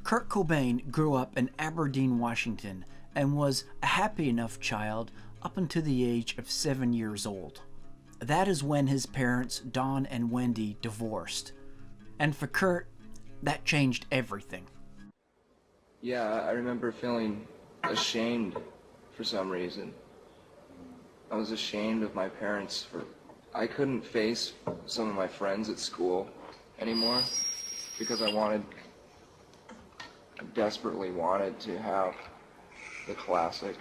Kurt Cobain grew up in Aberdeen, Washington, and was a happy enough child up until the age of 7 years old. That is when his parents, Don and Wendy, divorced. And for Kurt, that changed everything. Yeah, I remember feeling ashamed for some reason. I was ashamed of my parents I couldn't face some of my friends at school anymore because I desperately wanted to have the classic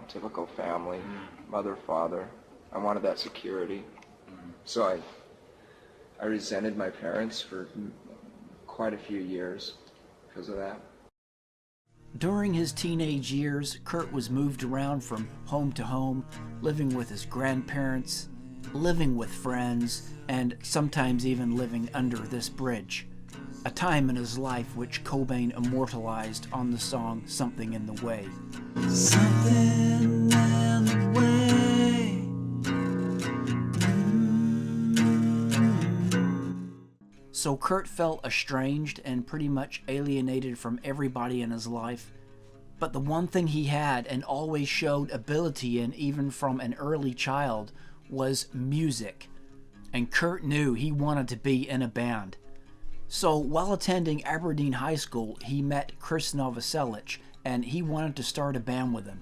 typical family, mother, father. I wanted that security. So I resented my parents for quite a few years because of that. During his teenage years, Kurt was moved around from home to home, living with his grandparents, living with friends, and sometimes even living under this bridge. A time in his life which Cobain immortalized on the song Something in the Way. Something in the way. So Kurt felt estranged and pretty much alienated from everybody in his life. But the one thing he had and always showed ability in, even from an early child, was music. And Kurt knew he wanted to be in a band. So while attending Aberdeen High School, he met Chris Novoselic, and he wanted to start a band with him.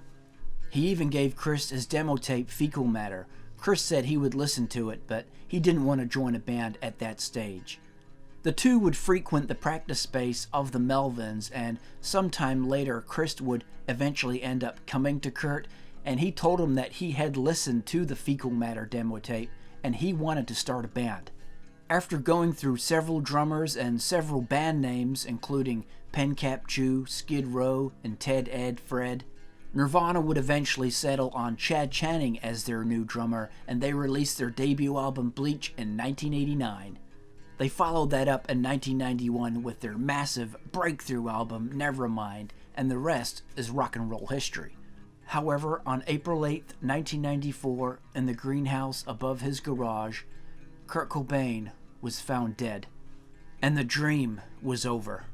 He even gave Chris his demo tape Fecal Matter. Chris said he would listen to it, but he didn't want to join a band at that stage. The two would frequent the practice space of the Melvins, and sometime later Chris would eventually end up coming to Kurt, and he told him that he had listened to the Fecal Matter demo tape and he wanted to start a band. After going through several drummers and several band names, including Pencap Chew, Skid Row, and Ted Ed Fred, Nirvana would eventually settle on Chad Channing as their new drummer, and they released their debut album Bleach in 1989. They followed that up in 1991 with their massive breakthrough album Nevermind, and the rest is rock and roll history. However, on April 8, 1994, in the greenhouse above his garage, Kurt Cobain was found dead, and the dream was over.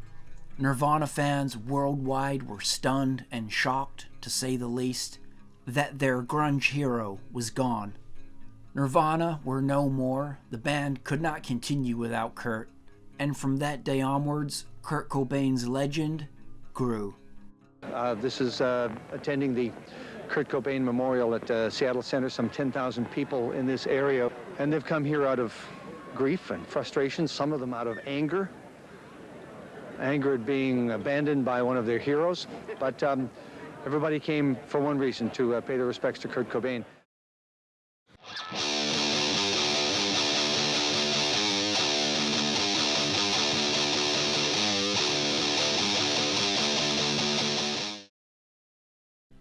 Nirvana fans worldwide were stunned and shocked, to say the least, that their grunge hero was gone. Nirvana were no more, the band could not continue without Kurt, and from that day onwards, Kurt Cobain's legend grew. This is attending the Kurt Cobain Memorial at Seattle Center, some 10,000 people in this area, and they've come here out of grief and frustration, some of them out of anger at being abandoned by one of their heroes, but everybody came for one reason, to pay their respects to Kurt Cobain.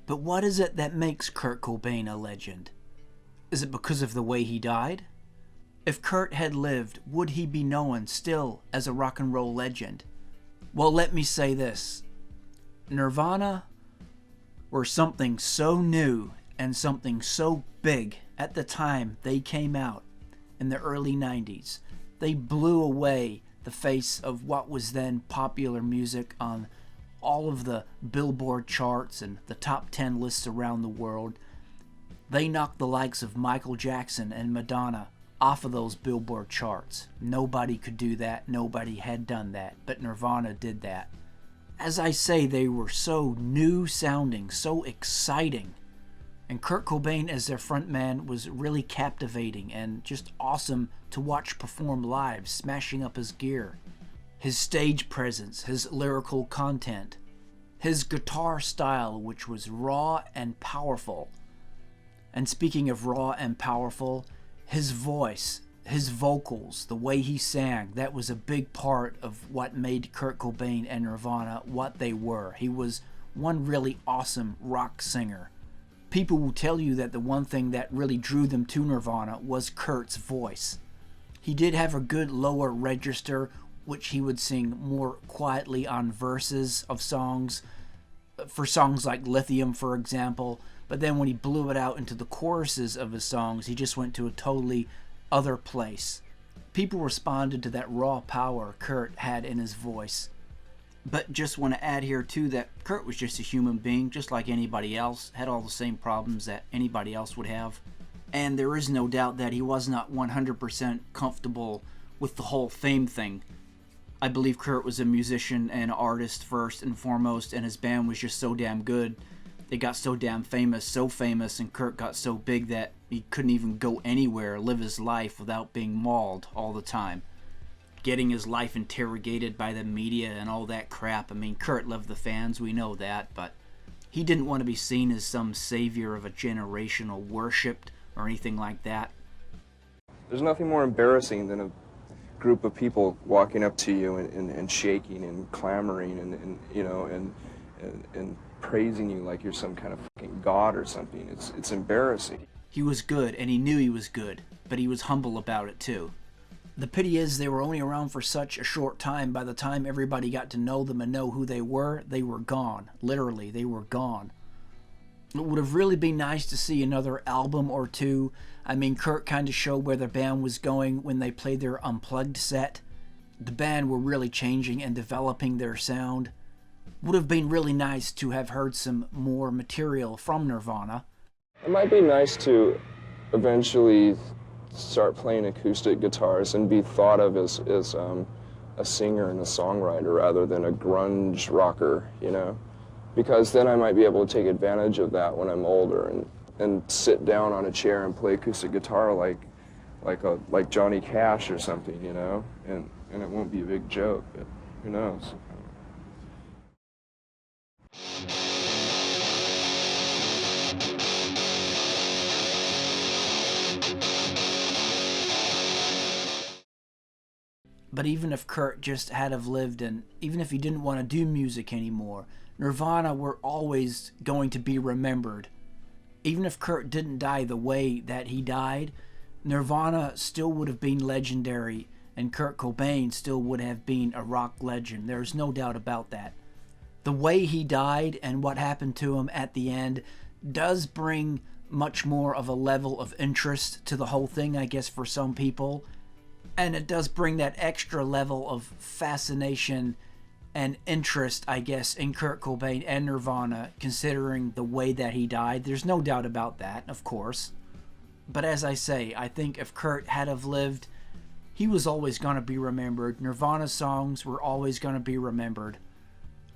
But what is it that makes Kurt Cobain a legend? Is it because of the way he died? If Kurt had lived, would he be known still as a rock and roll legend? Well, let me say this. Nirvana were something so new and something so big at the time they came out in the early 90s. They blew away the face of what was then popular music on all of the Billboard charts and the top 10 lists around the world. They knocked the likes of Michael Jackson and Madonna off of those Billboard charts. Nobody could do that. Nobody had done that. But Nirvana did that. As I say, they were so new sounding, so exciting. And Kurt Cobain as their frontman was really captivating and just awesome to watch perform live, smashing up his gear. His stage presence, his lyrical content, his guitar style, which was raw and powerful. And speaking of raw and powerful, his voice, his vocals, the way he sang, that was a big part of what made Kurt Cobain and Nirvana what they were. He was one really awesome rock singer. People will tell you that the one thing that really drew them to Nirvana was Kurt's voice. He did have a good lower register, which he would sing more quietly on verses of songs, for songs like Lithium, for example. But then when he blew it out into the choruses of his songs, he just went to a totally other place. People responded to that raw power Kurt had in his voice. But just want to add here too that Kurt was just a human being, just like anybody else, had all the same problems that anybody else would have. And there is no doubt that he was not 100% comfortable with the whole fame thing. I believe Kurt was a musician and artist first and foremost, and his band was just so damn good. They got so damn famous, so famous, and Kurt got so big that he couldn't even go anywhere, live his life without being mauled all the time. Getting his life interrogated by the media and all that crap. I mean, Kurt loved the fans, we know that, but he didn't want to be seen as some savior of a generation or worshipped or anything like that. There's nothing more embarrassing than a group of people walking up to you and shaking and clamoring and praising you like you're some kind of fucking god or something. It's embarrassing. He was good, and he knew he was good, but he was humble about it too. The pity is they were only around for such a short time. By the time everybody got to know them and know who they were gone. Literally, they were gone. It would have really been nice to see another album or two. I mean, Kurt kind of showed where the band was going when they played their Unplugged set. The band were really changing and developing their sound. Would have been really nice to have heard some more material from Nirvana. It might be nice to eventually start playing acoustic guitars and be thought of as a singer and a songwriter rather than a grunge rocker, you know? Because then I might be able to take advantage of that when I'm older and sit down on a chair and play acoustic guitar like Johnny Cash or something, you know? And it won't be a big joke, but who knows? But even if Kurt just had have lived, and even if he didn't want to do music anymore, Nirvana were always going to be remembered. Even if Kurt didn't die the way that he died, Nirvana still would have been legendary, and Kurt Cobain still would have been a rock legend. There's no doubt about that. The way he died and what happened to him at the end does bring much more of a level of interest to the whole thing, I guess, for some people. And it does bring that extra level of fascination and interest, I guess, in Kurt Cobain and Nirvana, considering the way that he died. There's no doubt about that, of course. But as I say, I think if Kurt had have lived, he was always going to be remembered. Nirvana's songs were always going to be remembered.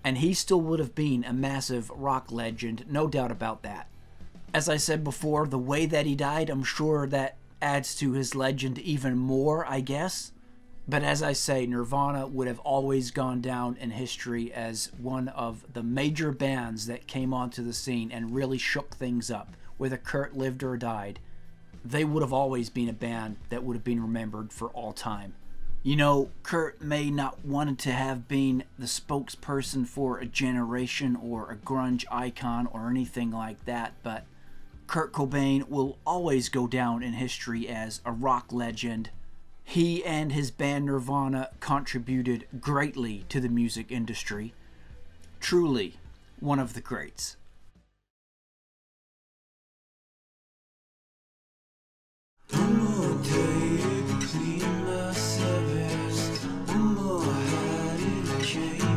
And he still would have been a massive rock legend, no doubt about that. As I said before, the way that he died, I'm sure that adds to his legend even more, I guess. But as I say, Nirvana would have always gone down in history as one of the major bands that came onto the scene and really shook things up, whether Kurt lived or died. They would have always been a band that would have been remembered for all time. You know, Kurt may not wanted to have been the spokesperson for a generation or a grunge icon or anything like that, but Kurt Cobain will always go down in history as a rock legend. He and his band Nirvana contributed greatly to the music industry. Truly, one of the greats. The more I clean my service, the more I had it changed.